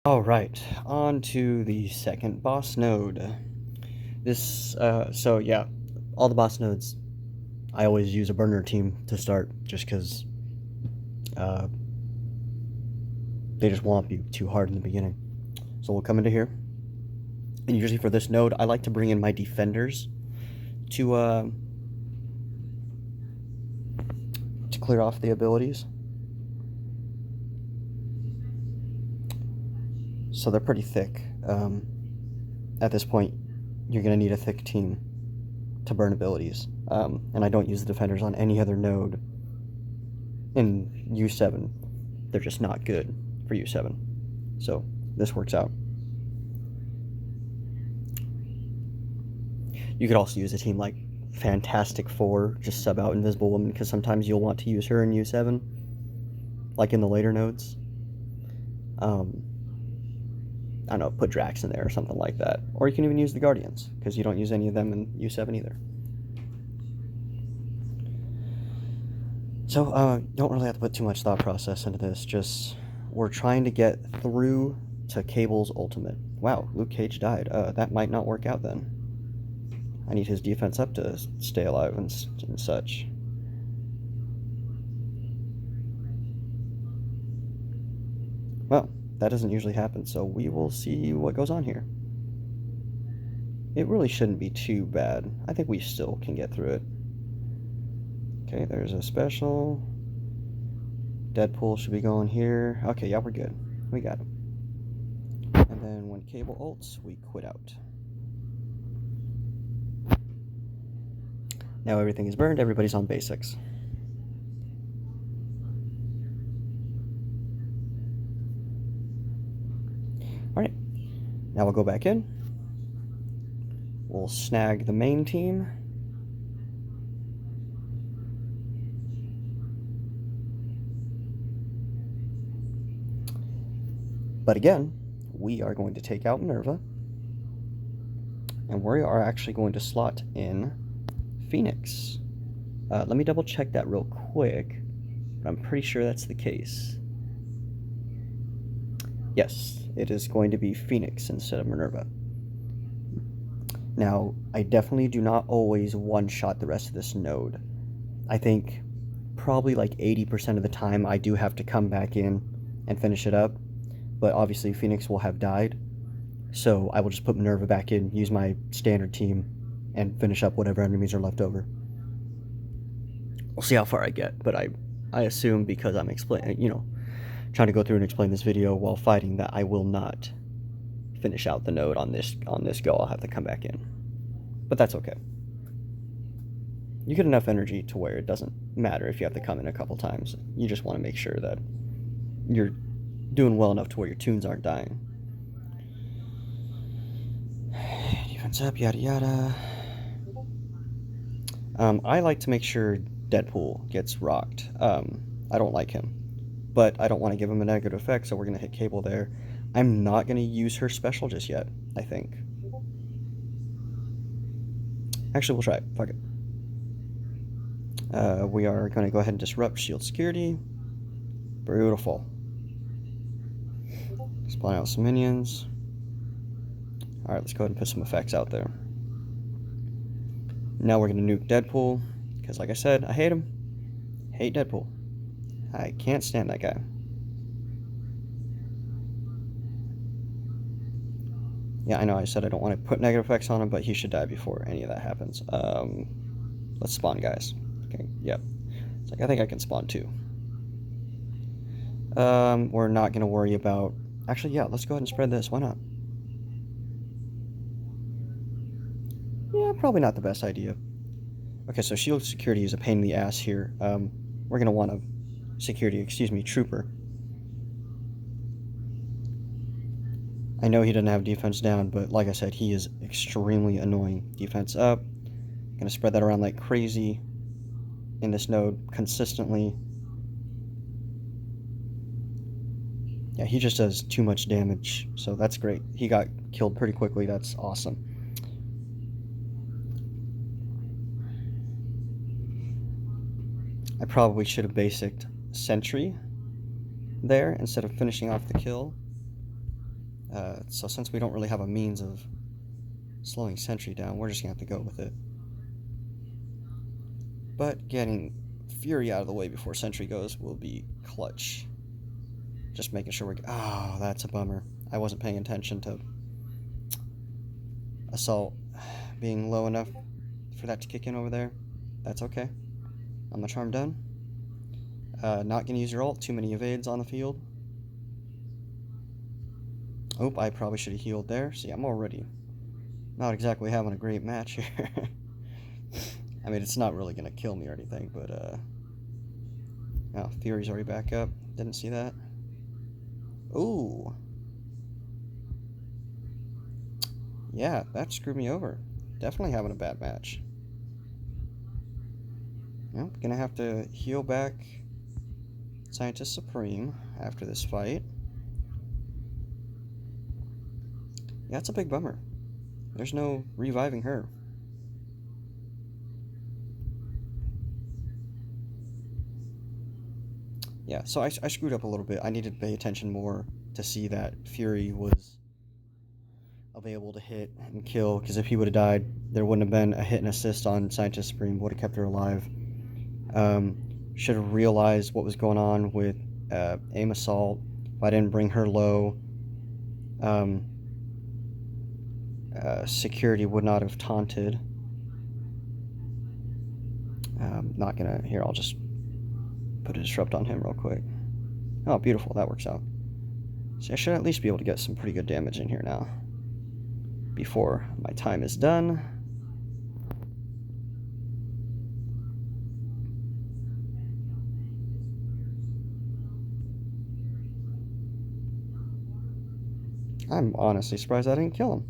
Alright, on to the second boss node. So yeah, all the boss nodes, I always use a burner team to start just because they just womp you too hard in the beginning. So we'll come into here, and usually for this node, I like to bring in my defenders to clear off the abilities. So they're pretty thick. At this point, you're going to need a thick team to burn abilities. And I don't use the defenders on any other node in U7. They're just not good for U7. So this works out. You could also use a team like Fantastic Four, just sub out Invisible Woman, because sometimes you'll want to use her in U7, like in the later nodes. I don't know, put Drax in there or something like that. Or you can even use the Guardians, because you don't use any of them in U7 either. So, don't really have to put too much thought process into this, just we're trying to get through to Cable's ultimate. Wow, Luke Cage died. That might not work out then. I need his defense up to stay alive and such. Well, that doesn't usually happen, so we will see what goes on here. It really shouldn't be too bad. I think we still can get through it. Okay, there's a special. Deadpool should be going here. Okay, yeah, we're good. We got him. And then when Cable ults, we quit out. Now everything is burned, everybody's on basics. Alright, now we'll go back in. We'll snag the main team. But again, we are going to take out Minerva. And we are actually going to slot in Phoenix. Let me double check that real quick, but I'm pretty sure that's the case. Yes, it is going to be Phoenix instead of Minerva. Now, I definitely do not always one-shot the rest of this node. I think probably like 80% of the time I do have to come back in and finish it up, but obviously Phoenix will have died, so I will just put Minerva back in, use my standard team, and finish up whatever enemies are left over. We'll see how far I get, but I assume because I'm trying to go through and explain this video while fighting that I will not finish out the node on this go. I'll have to come back in, but that's okay. You get enough energy to where it doesn't matter if you have to come in a couple times. You just want to make sure that you're doing well enough to where your tunes aren't dying. Defense up, yada yada. I like to make sure Deadpool gets rocked. I don't like him, but I don't want to give him a negative effect, so we're going to hit Cable there. I'm not going to use her special just yet, I think. Actually, we'll try it. Fuck it. We are going to go ahead and disrupt shield security. Beautiful. Spawn out some minions. Alright, let's go ahead and put some effects out there. Now we're going to nuke Deadpool, because like I said, I hate him. Hate Deadpool. I can't stand that guy. Yeah, I know I said I don't want to put negative effects on him, but he should die before any of that happens. Let's spawn, guys. Okay, yep. It's like, I think I can spawn too. We're not going to worry about... Actually, yeah, let's go ahead and spread this. Why not? Yeah, probably not the best idea. Okay, so shield security is a pain in the ass here. We're going to want a trooper. I know he doesn't have defense down, but like I said, he is extremely annoying. Defense up. Going to spread that around like crazy in this node consistently. Yeah, he just does too much damage, so that's great. He got killed pretty quickly. That's awesome. I probably should have basicked Sentry there instead of finishing off the kill. So since we don't really have a means of slowing Sentry down, we're just going to have to go with it. But getting Fury out of the way before Sentry goes will be clutch. Just making sure we're... Oh, that's a bummer. I wasn't paying attention to Assault being low enough for that to kick in over there. That's okay. I'm the charm done. Not going to use your ult. Too many evades on the field. Oh, I probably should have healed there. See, I'm already not exactly having a great match here. I mean, it's not really going to kill me or anything, but, oh, Fury's already back up. Didn't see that. Ooh. Yeah, that screwed me over. Definitely having a bad match. Yep, gonna have to heal back Scientist Supreme after this fight. Yeah, it's a big bummer. There's no reviving her. Yeah, so I screwed up a little bit. I needed to pay attention more to see that Fury was available to hit and kill, because if he would have died, there wouldn't have been a hit and assist on Scientist Supreme, would have kept her alive. Should have realized what was going on with Aim Assault. If I didn't bring her low, Security would not have taunted. Not gonna... Here, I'll just put a Disrupt on him real quick. Oh, beautiful, that works out. So I should at least be able to get some pretty good damage in here now before my time is done. I'm honestly surprised I didn't kill him.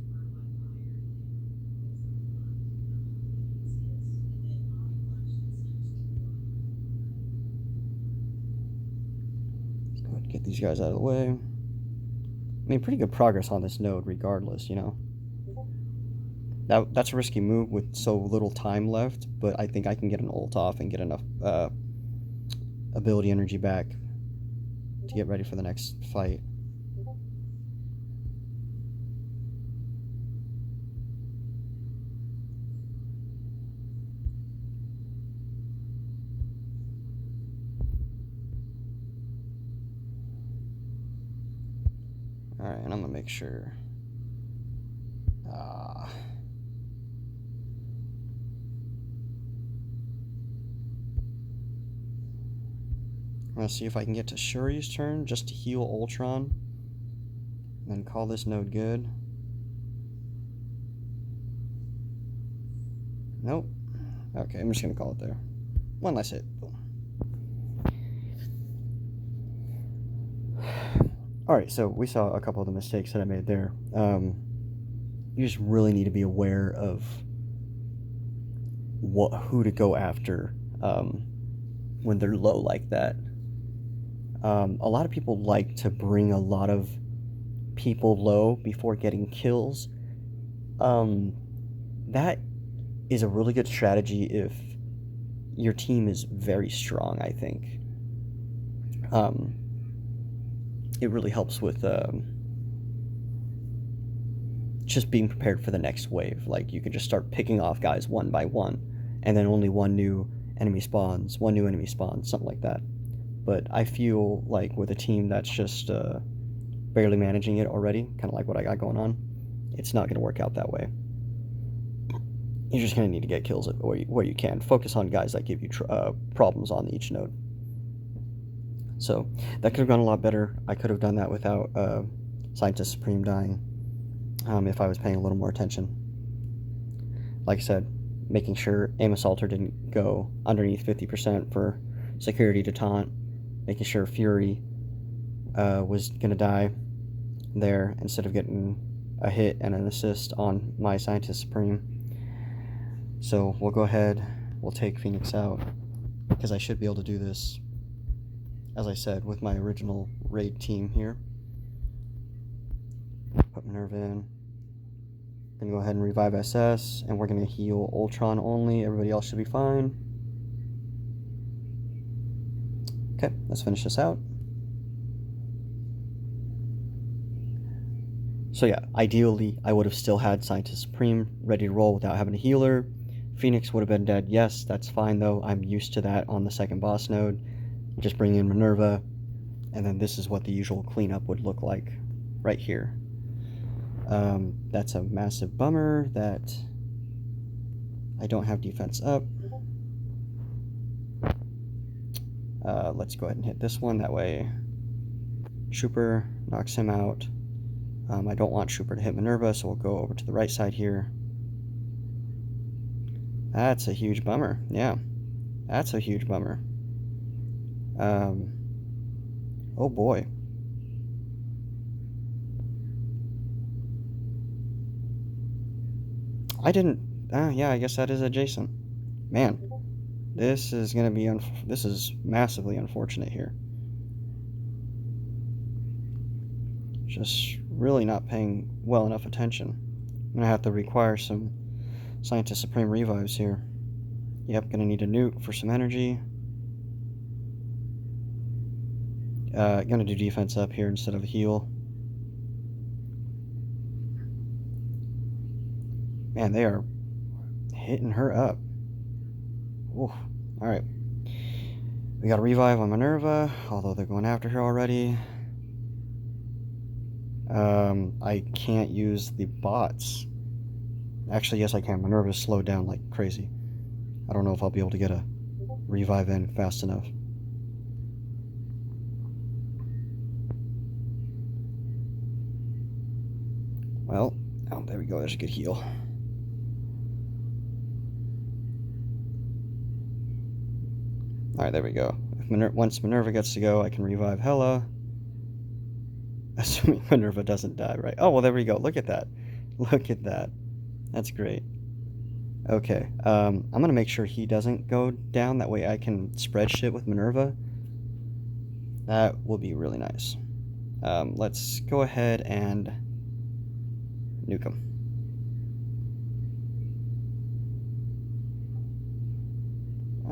Let's go ahead and get these guys out of the way. I mean, pretty good progress on this node regardless, you know. That's a risky move with so little time left, but I think I can get an ult off and get enough ability energy back to get ready for the next fight. Alright, and I'm gonna make sure. I'm gonna see if I can get to Shuri's turn just to heal Ultron. And then call this node good. Nope. Okay, I'm just gonna call it there. One less hit. Boom. Alright, so we saw a couple of the mistakes that I made there. You just really need to be aware of who to go after when they're low like that. A lot of people like to bring a lot of people low before getting kills. That is a really good strategy if your team is very strong, I think. It really helps with just being prepared for the next wave. Like, you can just start picking off guys one by one, and then only one new enemy spawns, something like that. But I feel like with a team that's just barely managing it already, kind of like what I got going on, it's not going to work out that way. You're just going to need to get kills where you can. Focus on guys that give you problems on each node. So that could have gone a lot better. I could have done that without Scientist Supreme dying if I was paying a little more attention. Like I said, making sure Aim Assaulter didn't go underneath 50% for Security to taunt. Making sure Fury was going to die there instead of getting a hit and an assist on my Scientist Supreme. So we'll go ahead, we'll take Phoenix out, because I should be able to do this, as I said, with my original raid team here. Put Minerva in. Gonna go ahead and revive SS, and we're gonna heal Ultron only. Everybody else should be fine. Okay, let's finish this out. So yeah, ideally, I would have still had Scientist Supreme ready to roll without having a healer. Phoenix would have been dead. Yes, that's fine though. I'm used to that on the second boss node. Just bring in Minerva, and then this is what the usual cleanup would look like right here. That's a massive bummer that I don't have defense up. Let's go ahead and hit this one. That way Trooper knocks him out. I don't want Trooper to hit Minerva, so we'll go over to the right side here. That's a huge bummer. Yeah, that's a huge bummer. Oh boy. I didn't... yeah, I guess that is adjacent. Man, this is going to be... this is massively unfortunate here. Just really not paying well enough attention. I'm going to have to require some Scientist Supreme revives here. Yep, going to need a nuke for some energy. Going to do defense up here instead of a heal. Man, they are hitting her up. Ooh, alright. We got a revive on Minerva, although they're going after her already. I can't use the bots. Actually, yes I can. Minerva's slowed down like crazy. I don't know if I'll be able to get a revive in fast enough. Well, oh, there we go. There's a good heal. Alright, there we go. Once Minerva gets to go, I can revive Hela. Assuming Minerva doesn't die, right? Oh, well, there we go. Look at that. Look at that. That's great. Okay, I'm going to make sure he doesn't go down. That way I can spread shit with Minerva. That will be really nice. Let's go ahead and nuke him.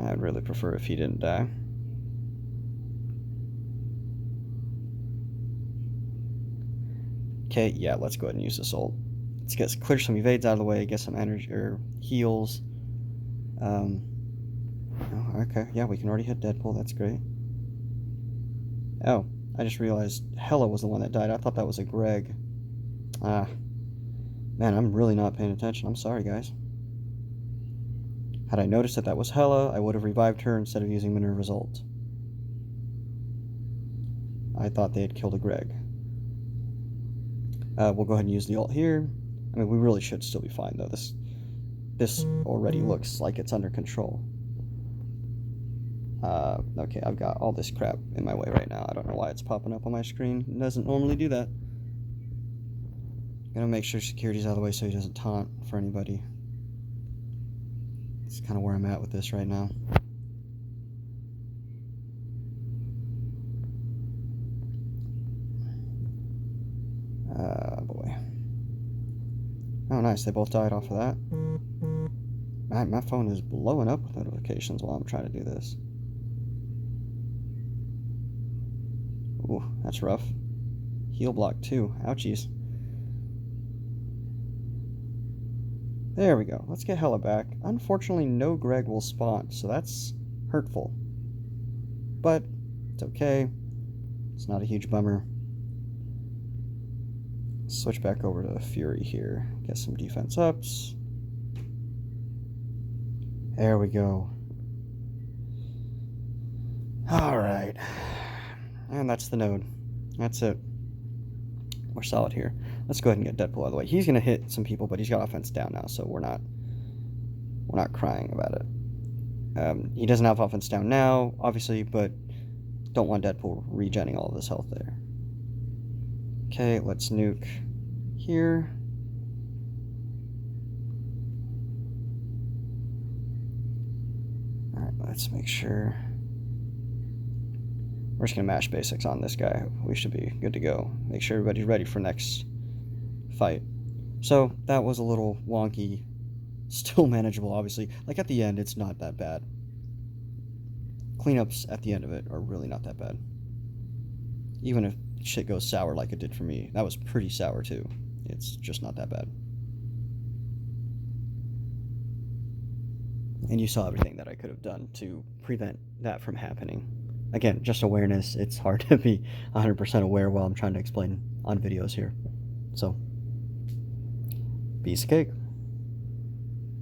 I'd really prefer if he didn't die. Okay, yeah, let's go ahead and use this ult. Let's clear some evades out of the way, get some energy or heals. Oh, okay, yeah, we can already hit Deadpool. That's great. Oh, I just realized Hela was the one that died. I thought that was a Greg. Ah, man, I'm really not paying attention. I'm sorry, guys. Had I noticed that was Hela, I would have revived her instead of using Minerva's ult. I thought they had killed a Greg. We'll go ahead and use the ult here. I mean, we really should still be fine, though. This already looks like it's under control. Okay, I've got all this crap in my way right now. I don't know why it's popping up on my screen. It doesn't normally do that. Gotta make sure security's out of the way so he doesn't taunt for anybody. That's kind of where I'm at with this right now. Boy. Oh, nice. They both died off of that. My phone is blowing up with notifications while I'm trying to do this. Ooh, that's rough. Heal block too. Ouchies. There we go. Let's get Hela back. Unfortunately, no Greg will spawn, so that's hurtful. But it's okay. It's not a huge bummer. Switch back over to Fury here. Get some defense ups. There we go. Alright. And that's the node. That's it. We're solid here. Let's go ahead and get Deadpool out of the way. He's going to hit some people, but he's got offense down now, so we're not crying about it. He doesn't have offense down now, obviously, but don't want Deadpool regenning all of his health there. Okay, let's nuke here. Alright, let's make sure. We're just going to mash basics on this guy. We should be good to go. Make sure everybody's ready for next fight. So, that was a little wonky. Still manageable, obviously. Like, at the end, it's not that bad. Cleanups at the end of it are really not that bad. Even if shit goes sour like it did for me. That was pretty sour, too. It's just not that bad. And you saw everything that I could have done to prevent that from happening. Again, just awareness. It's hard to be 100% aware while I'm trying to explain on videos here. So, piece of cake.